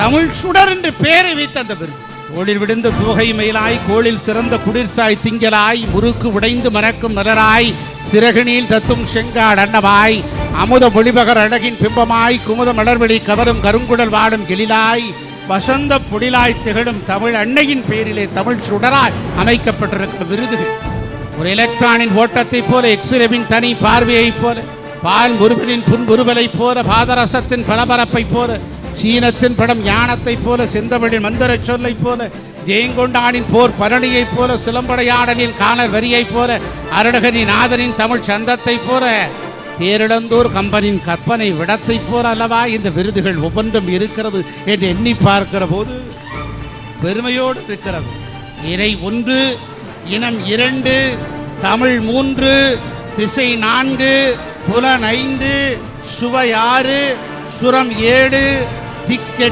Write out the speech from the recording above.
தமிழ் சுடர் என்று பெயரை வைத்த அந்த விருது. கோளில் விழுந்த தூகை மயிலாய், கோளில் சிறந்த குளிர்சாய் திங்களாய், முறுக்கு உடைந்து மறக்கும் மலராய், சிறகினில் தத்தும் செங்காடு அன்னமாய், அமுத மொழிபகர் அழகின் பிம்பமாய், குமுத மலர்வெளி கவரும் கருங்குடல் வாடும் எழிலாய், வசந்த பொடிலாய் திகழும் தமிழ் அன்னையின் பெயரிலே தமிழ் சுடராய் அமைக்கப்பட்டிருக்கிற விருதுகள். ஒரு எலக்ட்ரானின் ஓட்டத்தை போல, எக்ஸ்ரேவின் தனி பார்வையை போல, பால் முருகனின் புன்புருவலை போல, பாதரசத்தின் பலபரப்பை போல, சீனத்தின் படம் ஞானத்தை போல, செந்தமிழின் மந்திர சொல்லை போல, ஜெயங்கொண்டானின் போர் பரணியை போல, சிலம்படையாடனின் காணர் வரியை போல, அருணகனின் ஆதனின் தமிழ் சந்தத்தை போல, தேரிழந்தோர் கம்பனின் கற்பனை விடத்தை போல அல்லவா இந்த விருதுகள் ஒவ்வொன்றும் இருக்கிறது என்று எண்ணி பார்க்கிற போது பெருமையோடு இருக்கிறது. இறை 1, இனம் 2, தமிழ் 3, திசை 4, புலன் 5, சுவை 6, சுரம் 7, திக்கெட்